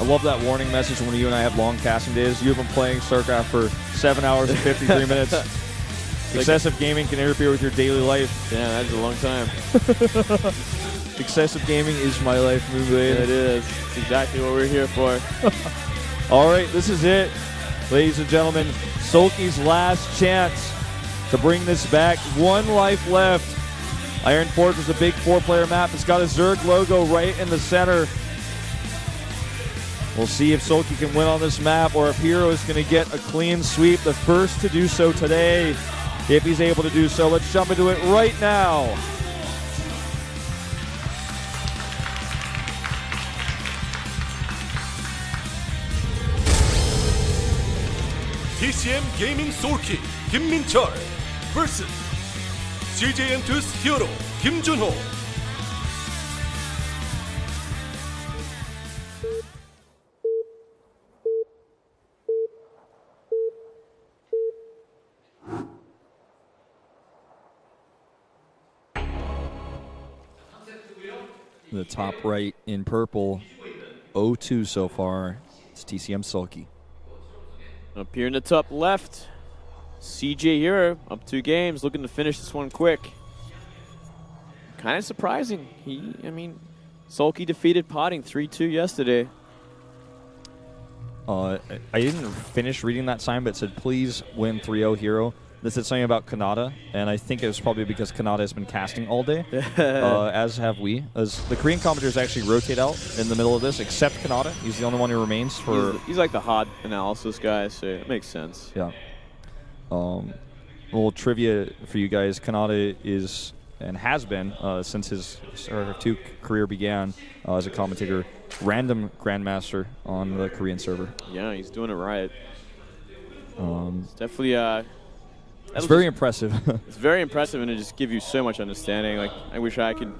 love that warning message when you and I have long casting days. You've been playing Starcraft for 7 hours and 53 minutes. Excessive gaming can interfere with your daily life. Yeah, that's a long time. Excessive gaming is my life, Moonblade. It is. It's exactly what we're here for. All right, this is it. Ladies and gentlemen, Soulkey's last chance to bring this back. 1 life left. Iron Forge is a big 4-player map. It's got a Zerg logo right in the center. We'll see if Soulkey can win on this map or if herO is going to get a clean sweep, the first to do so today. If he's able to do so, let's jump into it right now. TCM Gaming Soulkey 김민철 vs CJ Entus herO 김준호. The top right in purple, 0-2 so far. It's TCM Soulkey. Up here in the top left, CJ herO up 2 games, looking to finish this one quick. Kind of surprising. Soulkey defeated Potting 3-2 yesterday. I didn't finish reading that sign, but it said, please win 3-0 herO. This said something about Kanata, and I think it was probably because Kanata has been casting all day, as have we. As the Korean commentators actually rotate out in the middle of this, except Kanata. He's the only one who remains for... He's like the hard analysis guy, so it makes sense. Yeah. A little trivia for you guys. Kanata is, and has been, since his Starcraft 2 career began as a commentator, random Grandmaster on the Korean server. Yeah, he's doing it right. It's definitely... It's very impressive. It's very impressive, and it just gives you so much understanding. Like, I wish I could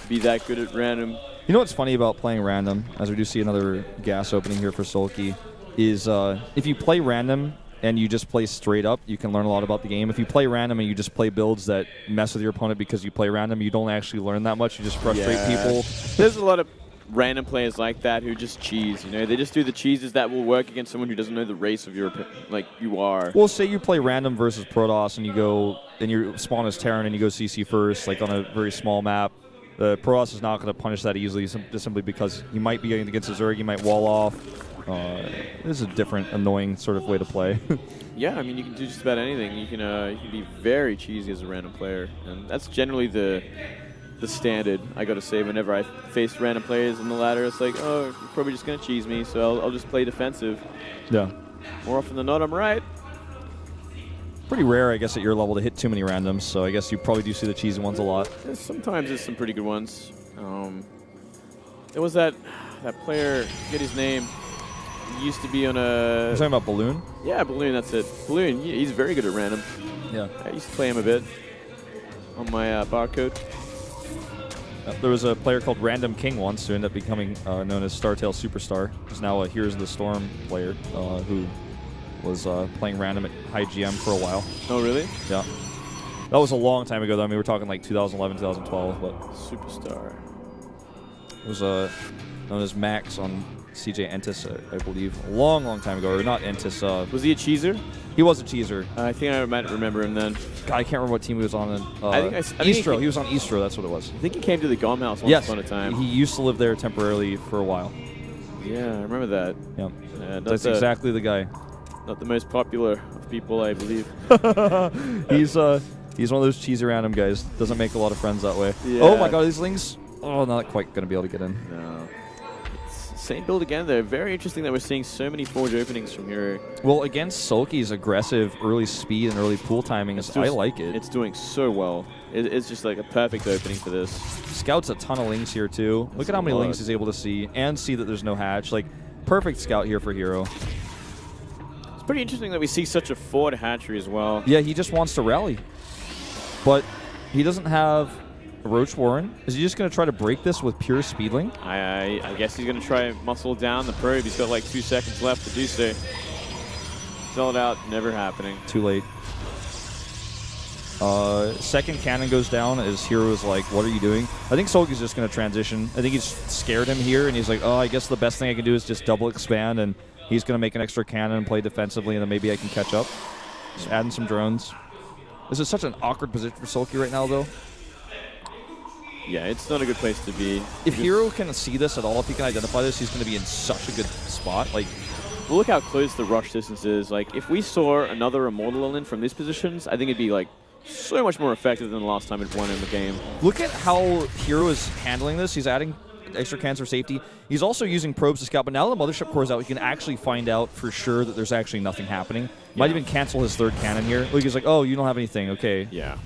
be that good at random. You know what's funny about playing random, as we do see another gas opening here for Soulkey, is if you play random and you just play straight up, you can learn a lot about the game. If you play random and you just play builds that mess with your opponent because you play random, you don't actually learn that much. You just frustrate people. There's a lot of random players like that who just cheese, you know. They just do the cheeses that will work against someone who doesn't know the race of your, like you are. Well, say you play random versus Protoss and you go, and you spawn as Terran and you go CC first, like on a very small map. The Protoss is not going to punish that easily just simply because you might be getting against a Zerg, you might wall off. This is a different, annoying sort of way to play. Yeah, I mean, you can do just about anything. You can be very cheesy as a random player, and that's generally the standard, I gotta say. Whenever I face random players in the ladder, it's like, oh, you're probably just gonna cheese me, so I'll just play defensive. Yeah. More often than not, I'm right. Pretty rare, I guess, at your level to hit too many randoms, so I guess you probably do see the cheesy ones a lot. Yeah, sometimes there's some pretty good ones. There was that player, I forget his name. He used to be on a... You're talking about Balloon? Yeah, Balloon, that's it. Balloon, he's very good at random. Yeah. I used to play him a bit on my barcode. There was a player called Random King once who ended up becoming known as Startail Superstar. He's now a Heroes of the Storm player who was playing random at High GM for a while. Oh, really? Yeah. That was a long time ago, though. I mean, we're talking like 2011, 2012. But Superstar. It was known as Max on CJ Entus, I believe. A long, long time ago. Or not Entus. Was he a cheeser? He was a cheeser. I think I might remember him then. God, I can't remember what team he was on. I think Eastro. He was on Eastro. That's what it was. I think he came to the GOM house once upon a time. He used to live there temporarily for a while. Yeah, I remember that. Yeah. That's exactly the guy. Not the most popular of people, I believe. He's one of those cheesy random guys. Doesn't make a lot of friends that way. Yeah. Oh my God, these lings. Oh, not quite going to be able to get in. No. Same build again, though. Very interesting that we're seeing so many Forge openings from herO. Well, against Soulkey's aggressive early speed and early pool timing, I like it. It's doing so well. It's just like a perfect opening for this. Scouts a ton of lings here, too. Look at how many lings he's able to see, and see that there's no hatch. Like, perfect scout here for herO. It's pretty interesting that we see such a forward hatchery as well. Yeah, he just wants to rally. But he doesn't have Roach Warren. Is he just going to try to break this with pure speedling? I guess he's going to try and muscle down the probe. He's got like 2 seconds left to do so. Sell it out, never happening. Too late. Second cannon goes down as herO is like, what are you doing? I think Soulkey's just going to transition. I think he's scared him here, and he's like, oh, I guess the best thing I can do is just double expand, and he's going to make an extra cannon and play defensively, and then maybe I can catch up. Just adding some drones. This is such an awkward position for Soulkey right now, though. Yeah, it's not a good place to be. If herO can see this at all, if he can identify this, he's going to be in such a good spot. Like, well, look how close the rush distance is. Like, if we saw another Immortal in from these positions, I think it'd be like so much more effective than the last time it won in the game. Look at how herO is handling this. He's adding extra cans for safety. He's also using probes to scout, but now the Mothership Core is out, he can actually find out for sure that there's actually nothing happening. Might even cancel his third cannon here. Look, he's like, oh, you don't have anything. Okay. Yeah.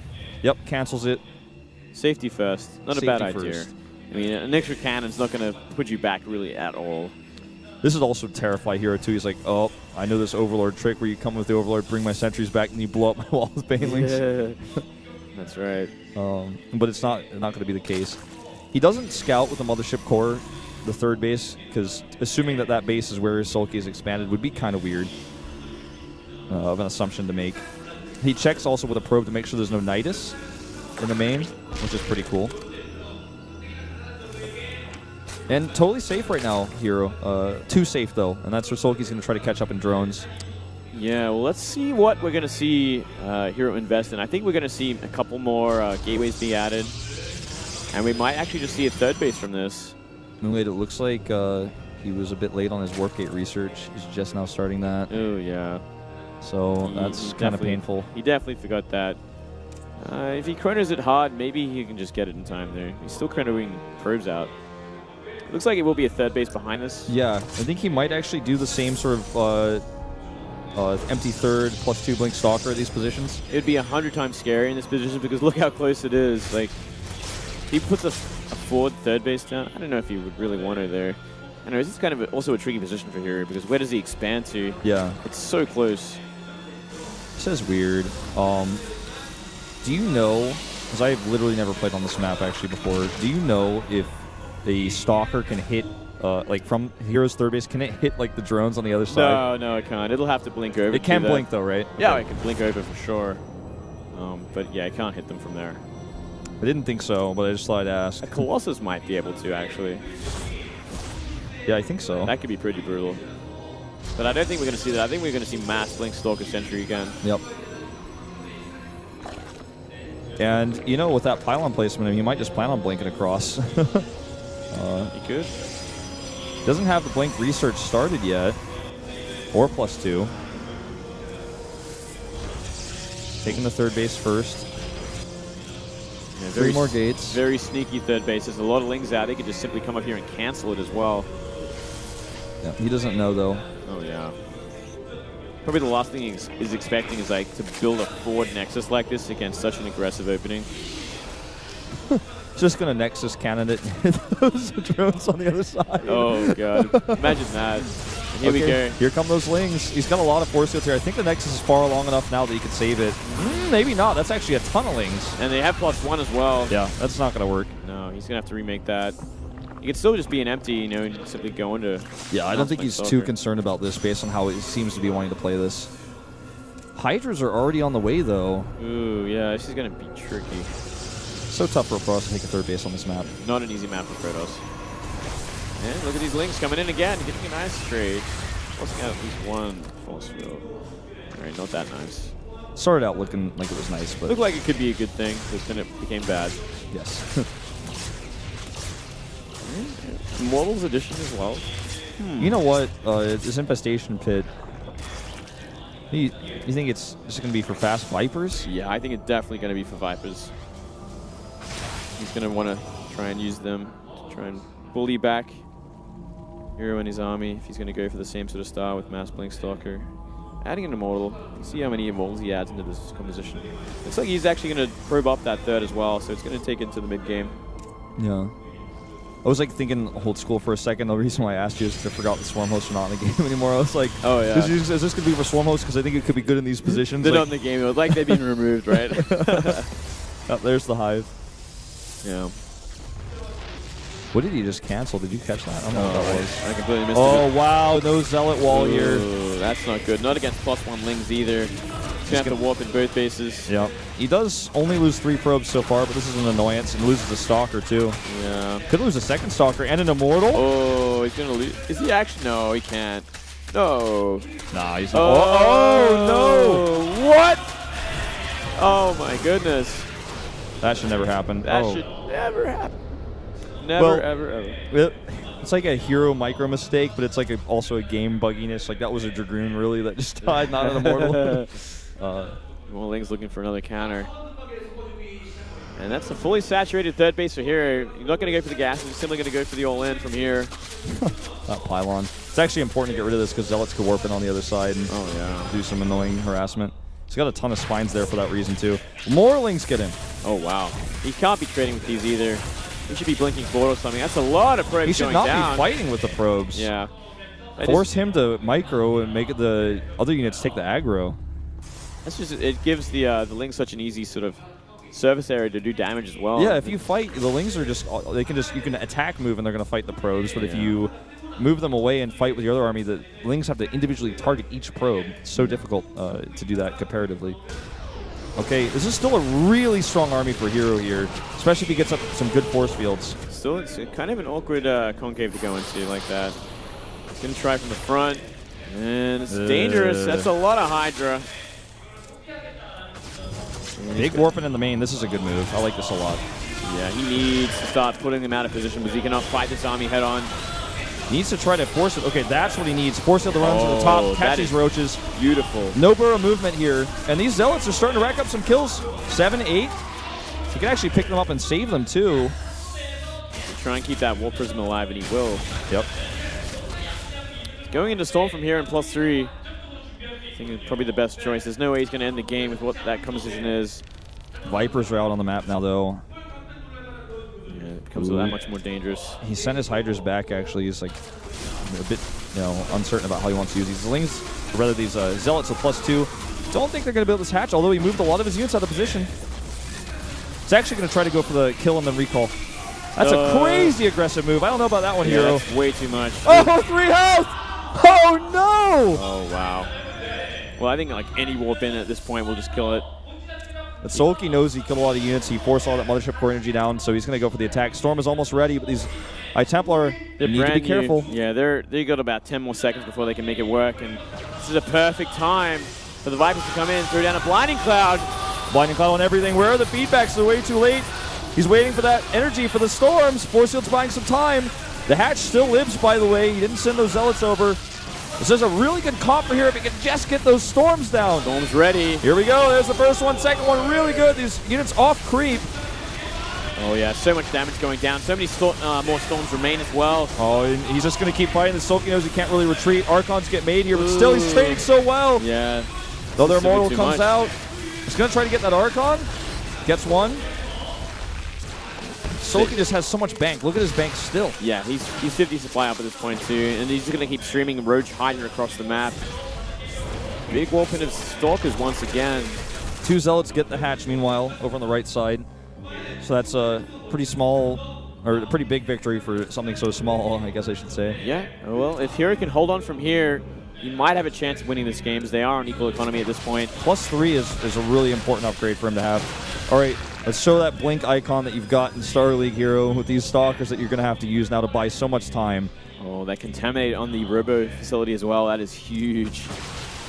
Yep, cancels it. Safety first. Not Safety a bad idea. first. I mean, an extra cannon's not going to put you back really at all. This is also terrify herO too. He's like, oh, I know this Overlord trick where you come with the Overlord, bring my sentries back, and you blow up my wall with Banelings. Yeah. That's right. But it's not going to be the case. He doesn't scout with the Mothership Core, the third base, because assuming that that base is where his Soulkey is expanded would be kind of weird of an assumption to make. He checks also with a probe to make sure there's no Nidus in the main, which is pretty cool. And totally safe right now, herO. Too safe, though, and that's where Soulkey's going to try to catch up in drones. Yeah, well, let's see what we're going to see herO invest in. I think we're going to see a couple more gateways be added, and we might actually just see a third base from this. Wait, it looks like he was a bit late on his warp gate research. He's just now starting that. Oh, yeah. So that's kind of painful. He definitely forgot that. If he chronos it hard, maybe he can just get it in time there. He's still chronoing probes out. Looks like it will be a third base behind this. Yeah, I think he might actually do the same sort of empty third +2 blink stalker at these positions. It would be 100 times scarier in this position because look how close it is. Like, he puts a forward third base down. I don't know if he would really want her there. Anyways, it's kind of also a tricky position for herO because where does he expand to? Yeah. It's so close. This is weird. Do you know, because I've literally never played on this map actually before, do you know if the stalker can hit, like from herO's third base, can it hit like the drones on the other side? No, it can't. It'll have to blink over. It can blink though, right? Yeah, it can blink over for sure. But yeah, it can't hit them from there. I didn't think so, but I just thought I'd ask. A Colossus might be able to, actually. Yeah, I think so. That could be pretty brutal. But I don't think we're going to see that. I think we're going to see mass blink Stalker Sentry again. Yep. And, you know, with that pylon placement, I mean, he might just plan on blinking across. He could. Doesn't have the blink research started yet. Or +2. Taking the third base first. Yeah, 3 more gates. Very sneaky third base. There's a lot of lings out. They could just simply come up here and cancel it as well. Yeah, he doesn't know, though. Oh, yeah. Probably the last thing he's expecting is like to build a forward Nexus like this against such an aggressive opening. Just going to Nexus cannon it. Those drones on the other side. Oh, God. Imagine that. And here we go. Here come those lings. He's got a lot of force fields here. I think the Nexus is far long enough now that he could save it. Maybe not. That's actually a ton of lings. And they have +1 as well. Yeah, that's not going to work. No, he's going to have to remake that. He could still just be an empty, you know, and simply go into... Yeah, I don't think he's too concerned about this based on how he seems to be wanting to play this. Hydras are already on the way, though. Ooh, yeah, this is going to be tricky. So tough for Protoss to take a third base on this map. Not an easy map for Protoss. And look at these lings coming in again, getting a nice trade. Forcing out at least one force field. Alright, not that nice. Started out looking like it was nice, but... Looked like it could be a good thing, but then it became bad. Yes. Immortals edition as well. You know what? This Infestation Pit... You think it's just going to be for fast Vipers? Yeah, I think it's definitely going to be for Vipers. He's going to want to try and use them to try and bully back herO and his army if he's going to go for the same sort of style with Mass Blink Stalker. Adding an Immortal. See how many Immortals he adds into this composition. Looks like he's actually going to probe up that third as well, so it's going to take into the mid-game. Yeah. I was like thinking old school for a second. The reason why I asked you is because I forgot the Swarm Hosts are not in the game anymore. I was like, oh yeah, is this going to be for Swarm Hosts? Because I think it could be good in these positions. They're not in the game. It was like they've been removed, right? Oh, there's the Hive. Yeah. What did he just cancel? Did you catch that? I don't know what that was. I completely missed it. Oh, wow. No Zealot wall here. That's not good. Not against +1 lings either. He's going to have to warp in both bases. Yeah. He does only lose 3 probes so far, but this is an annoyance, and loses a Stalker, too. Yeah. Could lose a second Stalker and an Immortal. Oh, he's going to lose. Is he actually? No, he can't. No. Nah, he's not. Oh, no. What? Oh, my goodness. That should never happen. That should never happen. Never, ever. It's like a hero micro mistake, but it's like also a game bugginess. Like that was a Dragoon really that just died, not an Immortal. Well, Ling's looking for another counter. And that's a fully saturated third base for here. You're not going to go for the gas. You're simply going to go for the all-in from here. That pylon. It's actually important to get rid of this because Zealots could warp in on the other side and do some annoying harassment. He's got a ton of spines there for that reason, too. More Lings get in. Oh, wow. He can't be trading with these either. He should be blinking forward or something. That's a lot of probes He should going not be fighting with the probes. Yeah. Force him to micro and make the other units take the aggro. That's just, it gives the Ling such an easy sort of surface area to do damage as well. Yeah, if you fight, the Lings are just, you can attack move and they're going to fight the probes, but if you move them away and fight with your other army, the Lings have to individually target each probe. It's so difficult to do that comparatively. Okay, this is still a really strong army for herO here, especially if he gets up some good force fields. Still, it's kind of an awkward concave to go into like that. He's going to try from the front, and it's dangerous. That's a lot of Hydra. Big warping in the main. This is a good move. I like this a lot. Yeah, he needs to start putting them out of position because he cannot fight this army head on. Needs to try to force it. Okay, that's what he needs. Force it to run to the top, catch these roaches. Beautiful. No burrow movement here. And these Zealots are starting to rack up some kills. 7, 8. He can actually pick them up and save them, too. He'll try and keep that Warp Prism alive, and he will. Yep. Going into Storm from here in +3. I think it's probably the best choice. There's no way he's going to end the game with what that composition is. Vipers are out on the map now, though. Yeah, it becomes that much more dangerous. He sent his Hydras back, actually. He's like a bit, uncertain about how he wants to use these Lings, or rather these Zealots with +2. Don't think they're going to be able to hatch, although he moved a lot of his units out of position. He's actually going to try to go for the kill and then recall. That's a crazy aggressive move. I don't know about that one, herO. That's way too much. Oh, 3 health! Oh, no! Oh, wow. Well, I think like any warp in at this point will just kill it. But Soulkey knows he killed a lot of units. He forced all that Mothership Core energy down, so he's going to go for the attack. Storm is almost ready, but these Templar need to be careful. Yeah, they got about 10 more seconds before they can make it work, and this is a perfect time for the Vipers to come in, throw down a Blinding Cloud. Blinding Cloud on everything. Where are the feedbacks? They're way too late. He's waiting for that energy for the Storms. Force Field's buying some time. The Hatch still lives, by the way. He didn't send those Zealots over. This is a really good comp for here if he can just get those Storms down. Storm's ready. Here we go. There's the first one. Second one, really good. These units off creep. Oh, yeah. So much damage going down. So many more Storms remain as well. Oh, and he's just going to keep fighting. The Soulkey knows he can't really retreat. Archons get made here, but still he's trading so well. Yeah. Though their Immortal comes out. He's going to try to get that Archon. Gets one. Soulkey just has so much bank. Look at his bank still. Yeah, he's 50 supply up at this point too, and he's going to keep streaming Roach Hydra across the map. Big warping of Stalkers once again. 2 Zealots get the hatch meanwhile over on the right side. So that's a pretty small, or a pretty big victory for something so small, I guess I should say. Yeah, well, if herO can hold on from here, he might have a chance of winning this game, as they are on equal economy at this point. +3 is a really important upgrade for him to have. All right, let's show that blink icon that you've got in Star League, herO, with these Stalkers that you're going to have to use now to buy so much time. Oh, that Contaminate on the Robo facility as well. That is huge.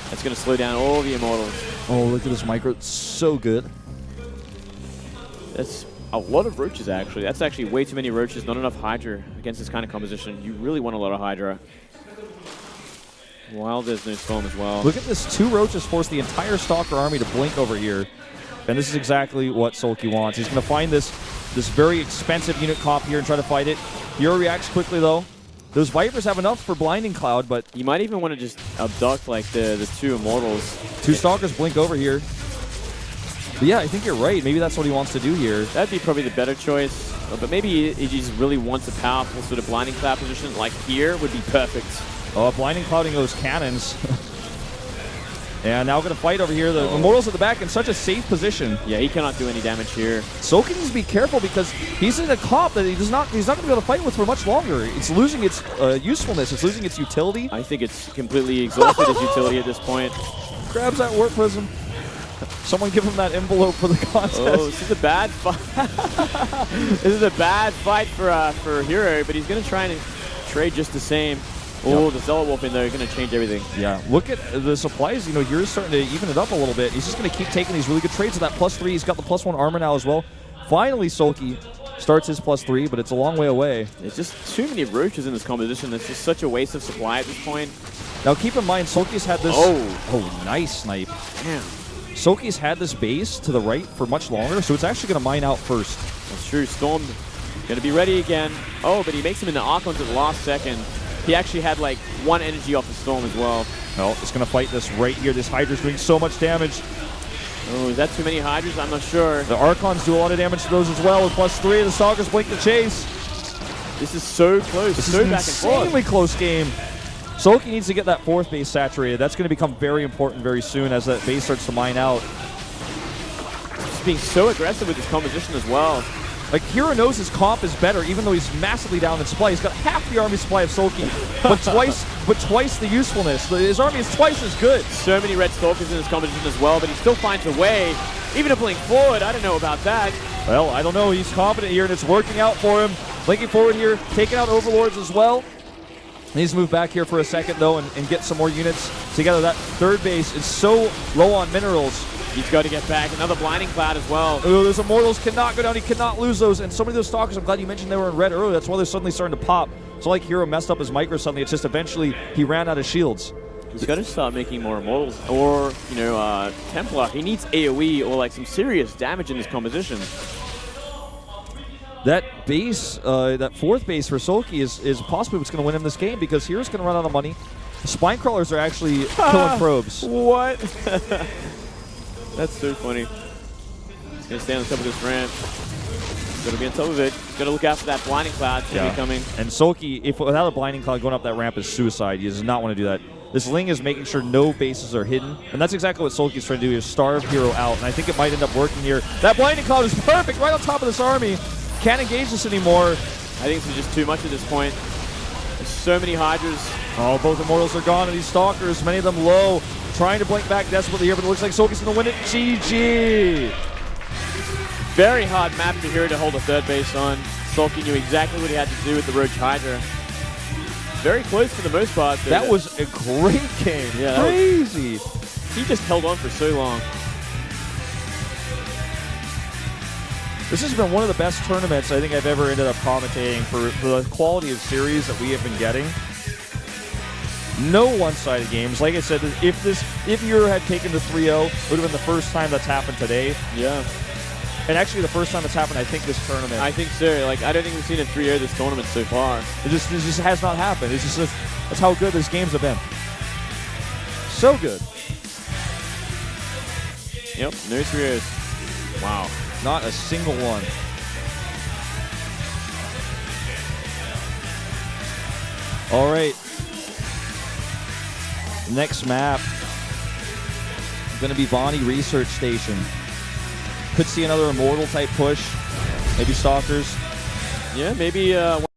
That's going to slow down all the Immortals. Oh, look at this micro. It's so good. That's a lot of Roaches, actually. That's actually way too many Roaches, not enough Hydra against this kind of composition. You really want a lot of Hydra. While there's no Storm as well. Look at this. 2 Roaches force the entire Stalker army to blink over here. And this is exactly what Soulkey wants. He's going to find this very expensive unit comp here and try to fight it. herO reacts quickly, though. Those Vipers have enough for Blinding Cloud, but... You might even want to just abduct, like, the 2 Immortals. 2 Stalkers blink over here. But yeah, I think you're right. Maybe that's what he wants to do here. That'd be probably the better choice. But maybe he just really wants a powerful sort of Blinding Cloud position, like here, would be perfect. Blinding Clouding those cannons. And now going to fight over here. The Immortals at the back in such a safe position. Yeah, he cannot do any damage here. Soulkey needs to be careful because he's in a comp that he's not going to be able to fight with for much longer. It's losing its usefulness. It's losing its utility. I think it's completely exhausted its utility at this point. Grabs that Warp Prism. Someone give him that envelope for the contest. Oh, this is a bad fight. This is a bad fight for herO, but he's going to try and trade just the same. Oh, the Zealot Wolf in there is going to change everything. Yeah, look at the supplies. You know, hero's starting to even it up a little bit. He's just going to keep taking these really good trades with that +3. He's got the +1 armor now as well. Finally, Soulkey starts his +3, but it's a long way away. There's just too many roaches in this competition. It's just such a waste of supply at this point. Now, keep in mind, Soulkey's had this... Oh, nice snipe. Damn. Soulkey's had this base to the right for much longer, so it's actually going to mine out first. That's true. Storm going to be ready again. Oh, but he makes him in the Archons at the last second. He actually had like 1 energy off the Storm as well. Well, it's going to fight this right here. This Hydra's doing so much damage. Oh, is that too many Hydras? I'm not sure. The Archons do a lot of damage to those as well with +3. The Stalkers blink the chase. This is so close. This so is an back and forth. insanely close game. Soulkey needs to get that 4th base saturated. That's going to become very important very soon as that base starts to mine out. Just being so aggressive with his composition as well. Like, herO knows his comp is better, even though he's massively down in supply. He's got half the army supply of Soulkey, but twice the usefulness. His army is twice as good. So many Red Stalkers in his competition as well, but he still finds a way. Even a blink forward, I don't know about that. Well, I don't know. He's confident here, and it's working out for him. Blinking forward here, taking out Overlords as well. He needs to move back here for a second, though, and get some more units together. That 3rd base is so low on minerals. He's got to get back. Another Blinding Cloud as well. Oh, those Immortals cannot go down. He cannot lose those. And so many of those Stalkers, I'm glad you mentioned they were in red earlier. That's why they're suddenly starting to pop. It's not like herO messed up his micro suddenly. It's just eventually he ran out of shields. He's got to start making more Immortals. Or, you know, Templar. He needs AoE or like some serious damage in his composition. That base, that 4th base for Soulkey is possibly what's going to win him this game because hero's going to run out of money. The Spine Crawlers are actually killing probes. What? That's so funny. He's going to stay on the top of this ramp. He's going to be on top of it. He's going to look out for that Blinding Cloud. It's going to be coming. And Soulkey, without a Blinding Cloud going up that ramp is suicide. He does not want to do that. This Ling is making sure no bases are hidden. And that's exactly what Soulkey's trying to do, is starve herO out. And I think it might end up working here. That Blinding Cloud is perfect right on top of this army. Can't engage this anymore. I think this is just too much at this point. There's so many Hydras. Oh, both Immortals are gone, and these Stalkers, many of them low, trying to blink back desperately here, but it looks like Soulkey's going to win it. GG! Very hard map for herO to hold a 3rd base on. Soulkey knew exactly what he had to do with the Roach Hydra. Very close for the most part. That was a great game. Yeah, crazy. He just held on for so long. This has been one of the best tournaments I think I've ever ended up commentating for the quality of series that we have been getting. No one-sided games. Like I said, if herO had taken the 3-0, it would have been the first time that's happened today. Yeah. And actually the first time that's happened, I think, this tournament. I think so. Like, I don't think we've seen a 3-0 this tournament so far. It just has not happened. It's just that's how good these games have been. So good. Yep, no 3-0s. Wow. Not a single one. All right. Next map is going to be Bonnie Research Station. Could see another Immortal type push. Maybe Stalkers. Yeah, maybe